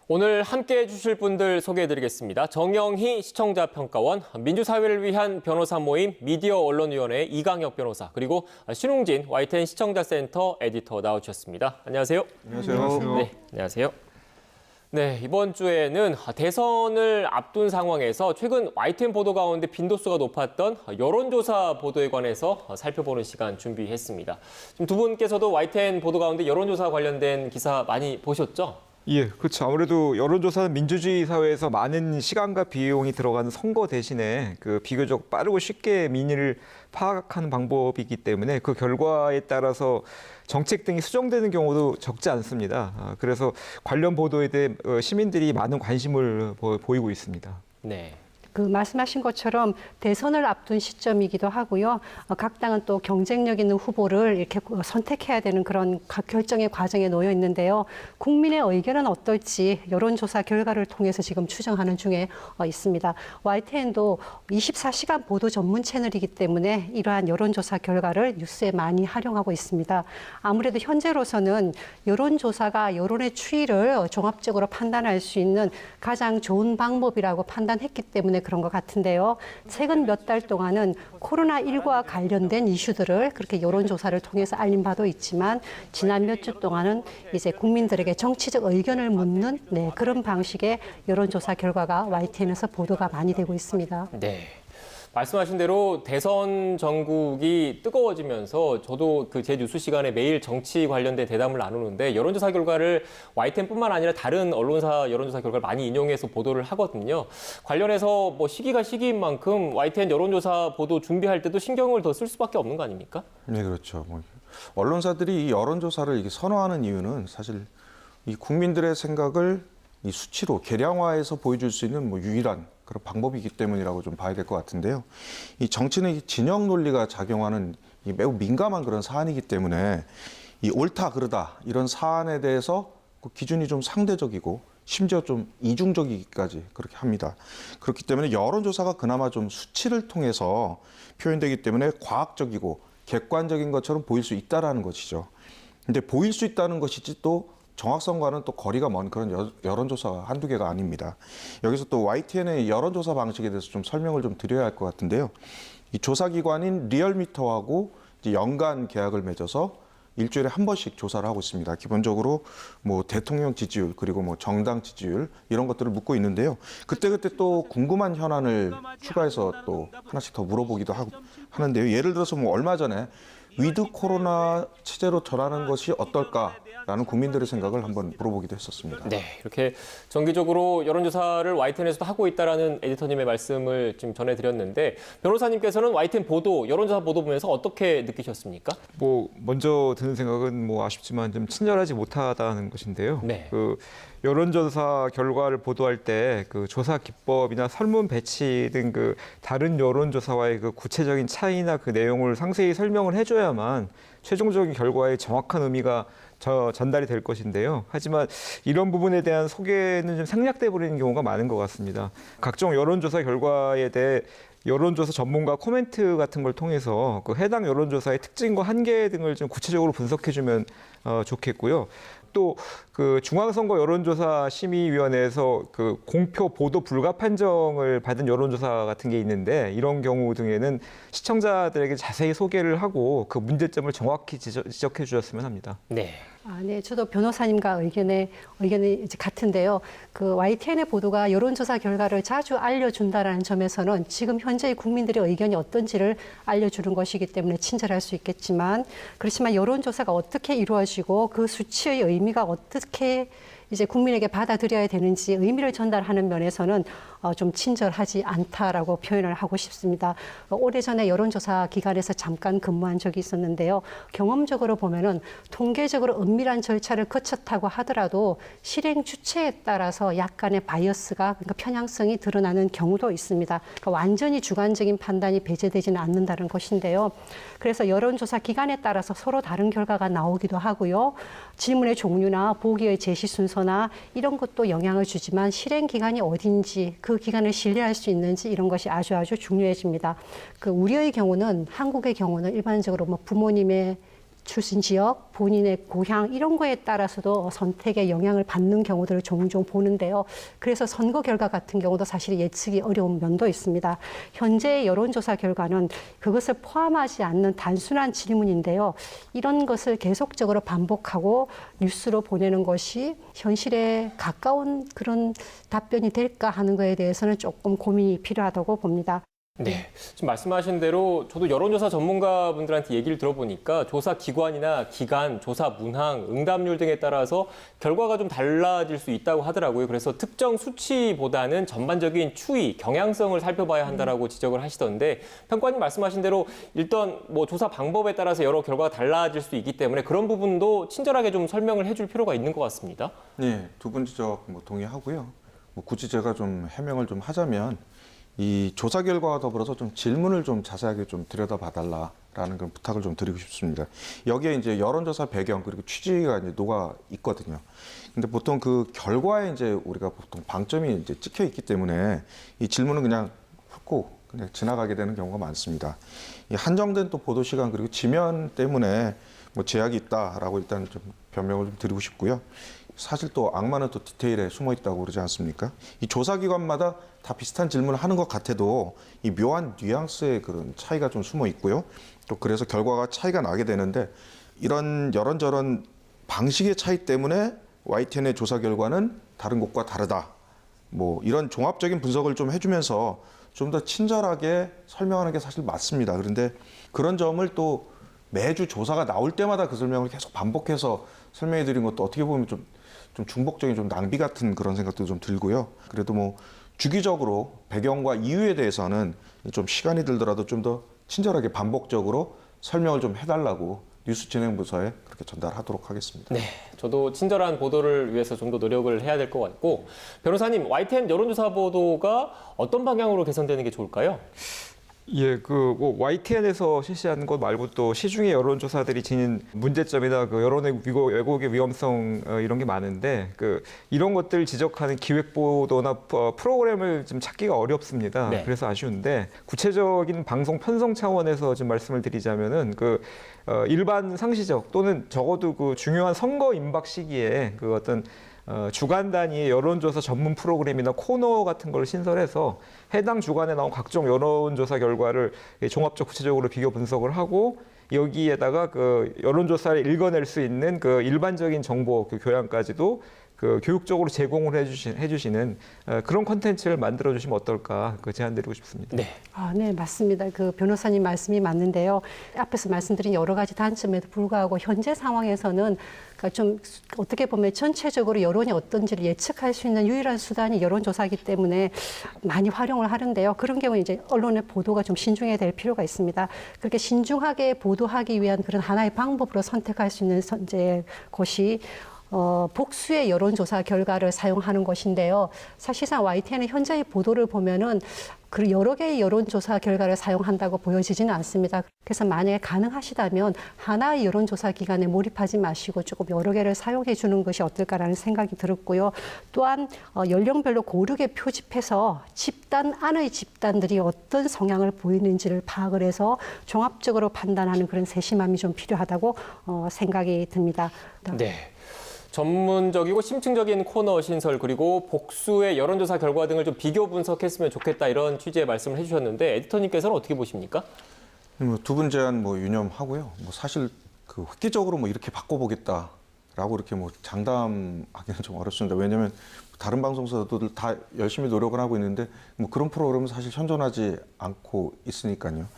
오늘 함께해 주실 분들 소개해드리겠습니다. 정영희 시청자평가원, 민주사회를 위한 변호사 모임 미디어 언론위원회 이강혁 변호사, 그리고 신웅진 YTN 시청자센터 에디터 나와주셨습니다. 안녕하세요. 안녕하세요. 네, 안녕하세요. 네, 이번 주에는 대선을 앞둔 상황에서 최근 YTN 보도 가운데 빈도수가 높았던 여론조사 보도에 관해서 살펴보는 시간 준비했습니다. 지금 두 분께서도 YTN 보도 가운데 여론조사 관련된 기사 많이 보셨죠? 예, 그렇죠. 아무래도 여론조사는 민주주의 사회에서 많은 시간과 비용이 들어가는 선거 대신에 비교적 빠르고 쉽게 민의를 파악하는 방법이기 때문에 그 결과에 따라서 정책 등이 수정되는 경우도 적지 않습니다. 그래서 관련 보도에 대해 시민들이 많은 관심을 보이고 있습니다. 네. 말씀하신 것처럼 대선을 앞둔 시점이기도 하고요. 각 당은 또 경쟁력 있는 후보를 이렇게 선택해야 되는 그런 결정의 과정에 놓여 있는데요. 국민의 의견은 어떨지 여론조사 결과를 통해서 지금 추정하는 중에 있습니다. YTN도 24시간 보도 전문 채널이기 때문에 이러한 여론조사 결과를 뉴스에 많이 활용하고 있습니다. 아무래도 현재로서는 여론조사가 여론의 추이를 종합적으로 판단할 수 있는 가장 좋은 방법이라고 판단했기 때문에 그런 것 같은데요. 최근 몇 달 동안은 코로나19와 관련된 이슈들을 그렇게 여론조사를 통해서 알린 바도 있지만 지난 몇 주 동안은 이제 국민들에게 정치적 의견을 묻는 그런 방식의 여론조사 결과가 YTN에서 보도가 많이 되고 있습니다. 네. 말씀하신 대로 대선 전국이 뜨거워지면서 저도 제 뉴스 시간에 매일 정치 관련된 대담을 나누는데 여론조사 결과를 YTN뿐만 아니라 다른 언론사 여론조사 결과를 많이 인용해서 보도를 하거든요. 관련해서 시기가 시기인 만큼 YTN 여론조사 보도 준비할 때도 신경을 더 쓸 수밖에 없는 거 아닙니까? 네, 그렇죠. 언론사들이 이 여론조사를 이게 선호하는 이유는 사실 이 국민들의 생각을 이 수치로 계량화해서 보여줄 수 있는 유일한 그런 방법이기 때문이라고 좀 봐야 될 것 같은데요. 이 정치는 이 진영 논리가 작용하는 이 매우 민감한 그런 사안이기 때문에 이 옳다 그르다 이런 사안에 대해서 그 기준이 좀 상대적이고 심지어 좀 이중적이기까지 그렇게 합니다. 그렇기 때문에 여론조사가 그나마 좀 수치를 통해서 표현되기 때문에 과학적이고 객관적인 것처럼 보일 수 있다라는 것이죠. 근데 보일 수 있다는 것이지 또 정확성과는 또 거리가 먼 그런 여론조사가 한두 개가 아닙니다. 여기서 또 YTN의 여론조사 방식에 대해서 좀 설명을 좀 드려야 할 것 같은데요. 이 조사기관인 리얼미터하고 이제 연간 계약을 맺어서 일주일에 한 번씩 조사를 하고 있습니다. 기본적으로 대통령 지지율 그리고 정당 지지율 이런 것들을 묻고 있는데요. 그때그때 또 궁금한 현안을 추가해서 또 하나씩 더 물어보기도 하는데요. 예를 들어서 얼마 전에 위드 코로나 체제로 전하는 것이 어떨까라는 국민들의 생각을 한번 물어보기도 했었습니다. 네, 이렇게 정기적으로 여론조사를 YTN에서도 하고 있다라는 에디터님의 말씀을 지금 전해드렸는데 변호사님께서는 YTN 보도, 여론조사 보도 보면서 어떻게 느끼셨습니까? 먼저 드는 생각은 아쉽지만 좀 친절하지 못하다는 것인데요. 네. 여론조사 결과를 보도할 때 조사 기법이나 설문 배치 등 다른 여론조사와의 구체적인 차이나 내용을 상세히 설명을 해줘야만 최종적인 결과에 정확한 의미가 전달이 될 것인데요. 하지만 이런 부분에 대한 소개는 좀 생략돼 버리는 경우가 많은 것 같습니다. 각종 여론조사 결과에 대해 여론조사 전문가 코멘트 같은 걸 통해서 해당 여론조사의 특징과 한계 등을 좀 구체적으로 분석해주면 좋겠고요. 또 중앙선거 여론조사 심의위원회에서 공표 보도 불가 판정을 받은 여론조사 같은 게 있는데 이런 경우 등에는 시청자들에게 자세히 소개를 하고 그 문제점을 정확히 지적해 주셨으면 합니다. 네. 네, 저도 변호사님과 의견이 이제 같은데요. YTN의 보도가 여론조사 결과를 자주 알려준다라는 점에서는 지금 현재의 국민들의 의견이 어떤지를 알려주는 것이기 때문에 친절할 수 있겠지만 그렇지만 여론조사가 어떻게 이루어지고 그 수치의 의미가 어떻게 이제 국민에게 받아들여야 되는지 의미를 전달하는 면에서는 좀 친절하지 않다라고 표현을 하고 싶습니다. 오래전에 여론조사 기관에서 잠깐 근무한 적이 있었는데요. 경험적으로 보면은 통계적으로 은밀한 절차를 거쳤다고 하더라도 실행 주체에 따라서 약간의 바이어스가 그러니까 편향성이 드러나는 경우도 있습니다. 그러니까 완전히 주관적인 판단이 배제되지는 않는다는 것인데요. 그래서 여론조사 기관에 따라서 서로 다른 결과가 나오기도 하고요. 질문의 종류나 보기의 제시 순서나 이런 것도 영향을 주지만 실행 기관이 어딘지 그 기관을 신뢰할 수 있는지 이런 것이 아주 중요해집니다. 우리의 경우는 한국의 경우는 일반적으로 부모님의 출신 지역, 본인의 고향 이런 거에 따라서도 선택에 영향을 받는 경우들을 종종 보는데요. 그래서 선거 결과 같은 경우도 사실 예측이 어려운 면도 있습니다. 현재 여론조사 결과는 그것을 포함하지 않는 단순한 질문인데요. 이런 것을 계속적으로 반복하고 뉴스로 보내는 것이 현실에 가까운 그런 답변이 될까 하는 것에 대해서는 조금 고민이 필요하다고 봅니다. 네, 지금 말씀하신 대로 저도 여론조사 전문가분들한테 얘기를 들어보니까 조사 기관이나 기간, 조사 문항, 응답률 등에 따라서 결과가 좀 달라질 수 있다고 하더라고요. 그래서 특정 수치보다는 전반적인 추이, 경향성을 살펴봐야 한다라고 지적을 하시던데 평가님 말씀하신 대로 일단 뭐 조사 방법에 따라서 여러 결과가 달라질 수 있기 때문에 그런 부분도 친절하게 좀 설명을 해줄 필요가 있는 것 같습니다. 네, 두 분 지적 뭐 동의하고요. 뭐 굳이 제가 좀 해명을 좀 하자면 이 조사 결과와 더불어서 좀 질문을 좀 자세하게 좀 들여다봐달라라는 그런 부탁을 좀 드리고 싶습니다. 여기에 이제 여론조사 배경 그리고 취지가 이제 녹아 있거든요. 근데 보통 그 결과에 이제 우리가 보통 방점이 이제 찍혀 있기 때문에 이 질문은 그냥 훑고 그냥 지나가게 되는 경우가 많습니다. 이 한정된 또 보도 시간 그리고 지면 때문에 뭐 제약이 있다라고 일단 좀 변명을 좀 드리고 싶고요. 사실 또 악마는 또 디테일에 숨어 있다고 그러지 않습니까? 이 조사기관마다 다 비슷한 질문을 하는 것 같아도 이 묘한 뉘앙스의 그런 차이가 좀 숨어 있고요. 또 그래서 결과가 차이가 나게 되는데 이런 여런저런 방식의 차이 때문에 YTN의 조사 결과는 다른 곳과 다르다. 뭐 이런 종합적인 분석을 좀 해주면서 좀 더 친절하게 설명하는 게 사실 맞습니다. 그런데 그런 점을 또 매주 조사가 나올 때마다 그 설명을 계속 반복해서 설명해 드린 것도 어떻게 보면 좀 중복적인 좀 낭비 같은 그런 생각도 좀 들고요. 그래도 뭐 주기적으로 배경과 이유에 대해서는 좀 시간이 들더라도 좀 더 친절하게 반복적으로 설명을 좀 해달라고 뉴스 진행 부서에 그렇게 전달하도록 하겠습니다. 네, 저도 친절한 보도를 위해서 좀 더 노력을 해야 될 것 같고 변호사님, YTN 여론조사 보도가 어떤 방향으로 개선되는 게 좋을까요? 예, 뭐 YTN에서 실시하는 것 말고 또 시중의 여론조사들이 지닌 문제점이나 그 여론의 왜곡의 위험성 이런 게 많은데 이런 것들 지적하는 기획보도나 프로그램을 좀 찾기가 어렵습니다. 네. 그래서 아쉬운데 구체적인 방송 편성 차원에서 좀 말씀을 드리자면은 일반 상시적 또는 적어도 그 중요한 선거 임박 시기에 어떤 주간 단위의 여론조사 전문 프로그램이나 코너 같은 걸 신설해서 해당 주간에 나온 각종 여론조사 결과를 종합적 구체적으로 비교 분석을 하고 여기에다가 여론조사를 읽어낼 수 있는 일반적인 정보 교양까지도 교육적으로 제공을 해주시는 그런 콘텐츠를 만들어주시면 어떨까 제안드리고 싶습니다. 네. 네, 맞습니다. 변호사님 말씀이 맞는데요. 앞에서 말씀드린 여러 가지 단점에도 불구하고 현재 상황에서는 좀 어떻게 보면 전체적으로 여론이 어떤지를 예측할 수 있는 유일한 수단이 여론조사이기 때문에 많이 활용을 하는데요. 그런 경우에 이제 언론의 보도가 좀 신중해야 될 필요가 있습니다. 그렇게 신중하게 보도하기 위한 그런 하나의 방법으로 선택할 수 있는 것이 복수의 여론조사 결과를 사용하는 것인데요. 사실상 YTN의 현재의 보도를 보면은 그 여러 개의 여론조사 결과를 사용한다고 보여지지는 않습니다. 그래서 만약에 가능하시다면 하나의 여론조사 기관에 몰입하지 마시고 조금 여러 개를 사용해 주는 것이 어떨까라는 생각이 들었고요. 또한 연령별로 고르게 표집해서 집단 안의 집단들이 어떤 성향을 보이는지를 파악을 해서 종합적으로 판단하는 그런 세심함이 좀 필요하다고 생각이 듭니다. 네. 전문적이고 심층적인 코너 신설 그리고 복수의 여론조사 결과 등을 좀 비교 분석했으면 좋겠다 이런 취지의 말씀을 해주셨는데 에디터님께서는 어떻게 보십니까? 두 분 제안 유념하고요. 사실 획기적으로 이렇게 바꿔보겠다라고 이렇게 장담하기는 좀 어렵습니다. 왜냐하면 다른 방송사들도 다 열심히 노력을 하고 있는데 그런 프로그램은 사실 현존하지 않고 있으니까요.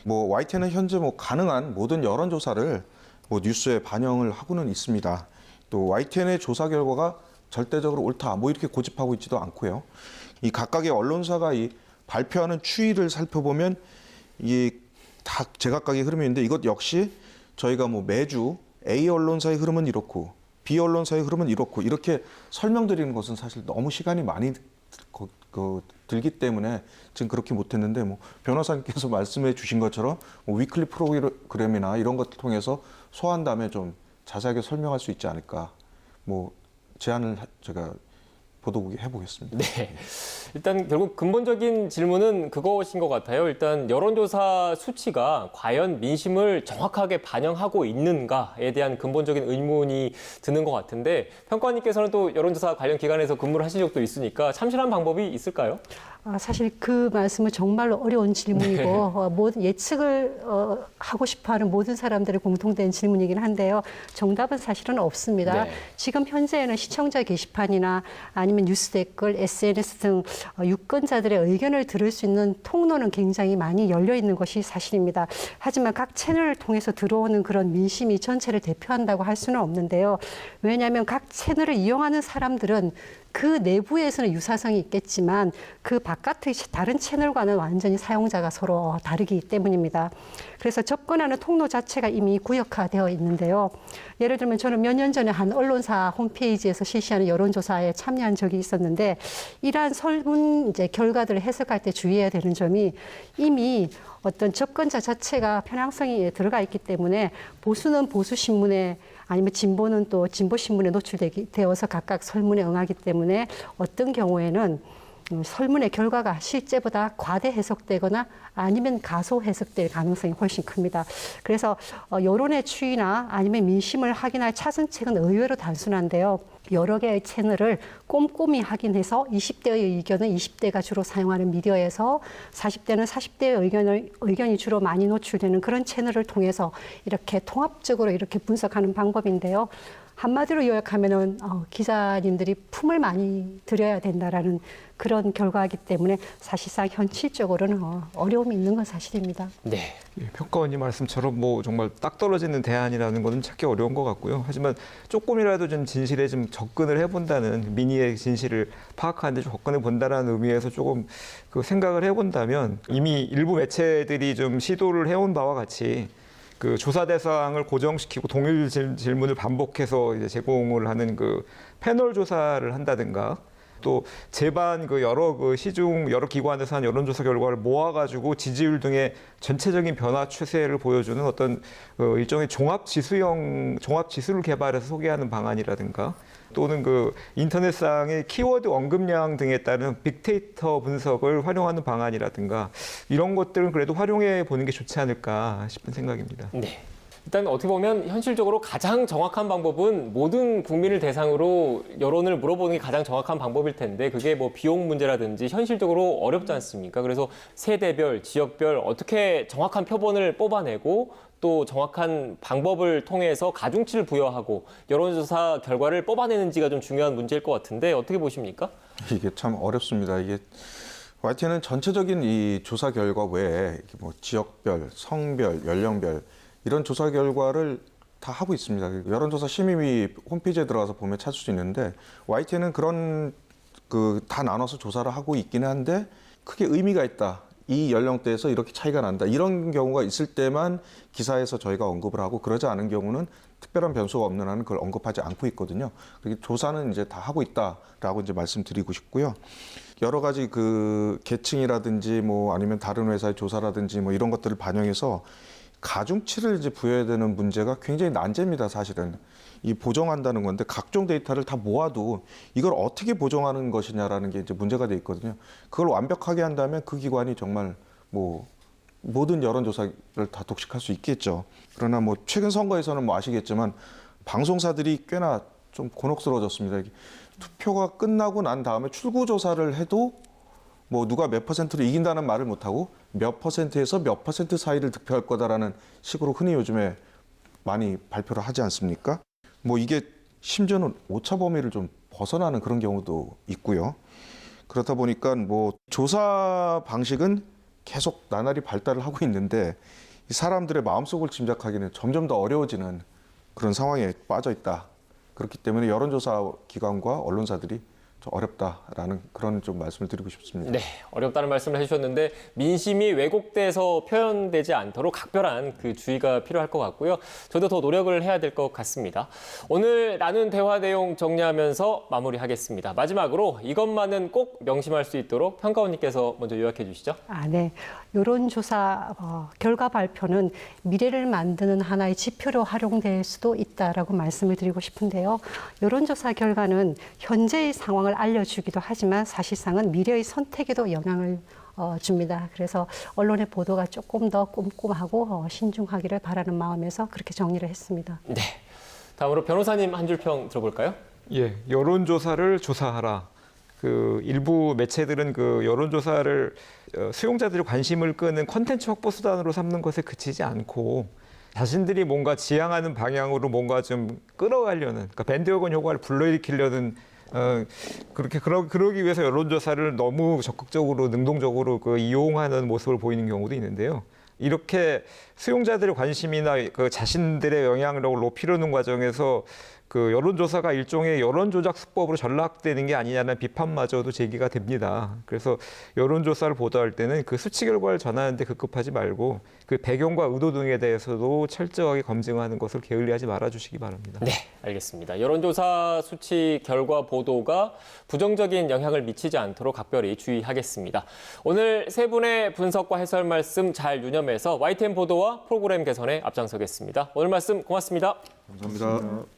YTN은 현재 가능한 모든 여론조사를 뉴스에 반영을 하고는 있습니다. 또 YTN의 조사 결과가 절대적으로 옳다 이렇게 고집하고 있지도 않고요. 이 각각의 언론사가 이 발표하는 추이를 살펴보면 이 다 제각각의 흐름이 있는데 이것 역시 저희가 매주 A 언론사의 흐름은 이렇고 B 언론사의 흐름은 이렇고 이렇게 설명드리는 것은 사실 너무 시간이 많이 들기 때문에 지금 그렇게 못했는데 변호사님께서 말씀해 주신 것처럼 위클리 프로그램이나 이런 것을 통해서 소화한 다음에 좀 자세하게 설명할 수 있지 않을까 제안을 제가 보도국에 해보겠습니다. 네. 일단 결국 근본적인 질문은 그것인 것 같아요. 일단 여론조사 수치가 과연 민심을 정확하게 반영하고 있는가에 대한 근본적인 의문이 드는 것 같은데 평가원님께서는 또 여론조사 관련 기관에서 근무를 하신 적도 있으니까 참신한 방법이 있을까요? 사실 그 말씀은 정말로 어려운 질문이고 모든 예측을 하고 싶어하는 모든 사람들의 공통된 질문이긴 한데요. 정답은 사실은 없습니다. 네. 지금 현재는 시청자 게시판이나 아니면 뉴스 댓글, SNS 등 유권자들의 의견을 들을 수 있는 통로는 굉장히 많이 열려 있는 것이 사실입니다. 하지만 각 채널을 통해서 들어오는 그런 민심이 전체를 대표한다고 할 수는 없는데요. 왜냐하면 각 채널을 이용하는 사람들은 그 내부에서는 유사성이 있겠지만 그 바깥의 다른 채널과는 완전히 사용자가 서로 다르기 때문입니다. 그래서 접근하는 통로 자체가 이미 구역화되어 있는데요. 예를 들면 저는 몇 년 전에 한 언론사 홈페이지에서 실시하는 여론조사에 참여한 적이 있었는데 이러한 설문 결과들을 해석할 때 주의해야 되는 점이 이미 어떤 접근자 자체가 편향성이 들어가 있기 때문에 보수는 보수 신문에 아니면 진보는 또 진보 신문에 노출되어서 각각 설문에 응하기 때문에 어떤 경우에는 설문의 결과가 실제보다 과대 해석되거나 아니면 가소 해석될 가능성이 훨씬 큽니다. 그래서 여론의 추이나 아니면 민심을 확인할 차선책은 의외로 단순한데요. 여러 개의 채널을 꼼꼼히 확인해서 20대의 의견은 20대가 주로 사용하는 미디어에서 40대는 40대의 의견이 주로 많이 노출되는 그런 채널을 통해서 이렇게 통합적으로 이렇게 분석하는 방법인데요. 한마디로 요약하면은 기자님들이 품을 많이 들여야 된다라는 그런 결과이기 때문에 사실상 현실적으로는 어려움이 있는 건 사실입니다. 네. 예, 평가원님 말씀처럼 뭐 정말 딱 떨어지는 대안이라는 것은 찾기 어려운 것 같고요. 하지만 조금이라도 좀 진실에 좀 접근을 해본다는 민의의 진실을 파악하는 데 좀 접근해 본다는 의미에서 조금 그 생각을 해본다면 이미 일부 매체들이 좀 시도를 해온 바와 같이 그 조사 대상을 고정시키고 동일 질문을 반복해서 이제 제공을 하는 그 패널 조사를 한다든가 또 재반 그 여러 그 시중 여러 기관에서 한 여론조사 결과를 모아가지고 지지율 등의 전체적인 변화 추세를 보여주는 어떤 일종의 종합 지수를 개발해서 소개하는 방안이라든가 또는 그 인터넷상의 키워드 언급량 등에 따른 빅데이터 분석을 활용하는 방안이라든가 이런 것들은 그래도 활용해 보는 게 좋지 않을까 싶은 생각입니다. 네. 일단 어떻게 보면 현실적으로 가장 정확한 방법은 모든 국민을 대상으로 여론을 물어보는 게 가장 정확한 방법일 텐데 그게 뭐 비용 문제라든지 현실적으로 어렵지 않습니까? 그래서 세대별, 지역별 어떻게 정확한 표본을 뽑아내고 또 정확한 방법을 통해서 가중치를 부여하고 여론조사 결과를 뽑아내는지가 좀 중요한 문제일 것 같은데 어떻게 보십니까? 이게 참 어렵습니다. 이게 YTN은 전체적인 이 조사 결과 외에 뭐 지역별, 성별, 연령별 이런 조사 결과를 다 하고 있습니다. 여론조사 심의위 홈페이지에 들어가서 보면 찾을 수 있는데 YTN은 그런 다 나눠서 조사를 하고 있기는 한데 크게 의미가 있다. 이 연령대에서 이렇게 차이가 난다. 이런 경우가 있을 때만 기사에서 저희가 언급을 하고 그러지 않은 경우는 특별한 변수가 없는 한은 그걸 언급하지 않고 있거든요. 그렇게 조사는 이제 다 하고 있다라고 이제 말씀드리고 싶고요. 여러 가지 그 계층이라든지 뭐 아니면 다른 회사의 조사라든지 뭐 이런 것들을 반영해서 가중치를 이제 부여해야 되는 문제가 굉장히 난제입니다, 사실은. 이 보정한다는 건데 각종 데이터를 다 모아도 이걸 어떻게 보정하는 것이냐라는 게 이제 문제가 돼 있거든요. 그걸 완벽하게 한다면 그 기관이 정말 뭐 모든 여론조사를 다 독식할 수 있겠죠. 그러나 뭐 최근 선거에서는 뭐 아시겠지만 방송사들이 꽤나 좀 곤혹스러워졌습니다. 투표가 끝나고 난 다음에 출구조사를 해도 뭐 누가 몇 %로 이긴다는 말을 못하고 몇 %에서 몇 % 사이를 득표할 거다라는 식으로 흔히 요즘에 많이 발표를 하지 않습니까? 뭐 이게 심지어는 오차 범위를 좀 벗어나는 그런 경우도 있고요. 그렇다 보니까 뭐 조사 방식은 계속 나날이 발달을 하고 있는데 사람들의 마음속을 짐작하기는 점점 더 어려워지는 그런 상황에 빠져 있다. 그렇기 때문에 여론조사 기관과 언론사들이 좀 어렵다라는 그런 좀 말씀을 드리고 싶습니다. 네, 어렵다는 말씀을 해주셨는데 민심이 왜곡돼서 표현되지 않도록 각별한 그 주의가 필요할 것 같고요. 저도 더 노력을 해야 될 것 같습니다. 오늘 나눈 대화 내용 정리하면서 마무리하겠습니다. 마지막으로 이것만은 꼭 명심할 수 있도록 평가원님께서 먼저 요약해 주시죠. 네. 여론조사 결과 발표는 미래를 만드는 하나의 지표로 활용될 수도 있다라고 말씀을 드리고 싶은데요. 여론조사 결과는 현재의 상황을 결과를 알려주기도 하지만 사실상은 미래의 선택에도 영향을 줍니다. 그래서 언론의 보도가 조금 더 꼼꼼하고 신중하기를 바라는 마음에서 그렇게 정리를 했습니다. 네. 다음으로 변호사님 한 줄 평 들어볼까요? 예, 여론조사를 조사하라. 그 일부 매체들은 그 여론조사를 수용자들의 관심을 끄는 콘텐츠 확보 수단으로 삼는 것에 그치지 않고 자신들이 뭔가 지향하는 방향으로 뭔가 좀 끌어가려는, 그러니까 밴드워건 효과를 불러일으키려는 그러기 위해서 여론조사를 너무 적극적으로 능동적으로 이용하는 모습을 보이는 경우도 있는데요. 이렇게 수용자들의 관심이나 그 자신들의 영향력을 높이려는 과정에서 그 여론조사가 일종의 여론조작 수법으로 전락되는 게 아니냐는 비판마저도 제기가 됩니다. 그래서 여론조사를 보도할 때는 그 수치 결과를 전하는데 급급하지 말고 그 배경과 의도 등에 대해서도 철저하게 검증하는 것을 게을리하지 말아주시기 바랍니다. 네, 알겠습니다. 여론조사 수치 결과 보도가 부정적인 영향을 미치지 않도록 각별히 주의하겠습니다. 오늘 세 분의 분석과 해설 말씀 잘 유념해서 YTN 보도와 프로그램 개선에 앞장서겠습니다. 오늘 말씀 고맙습니다. 감사합니다.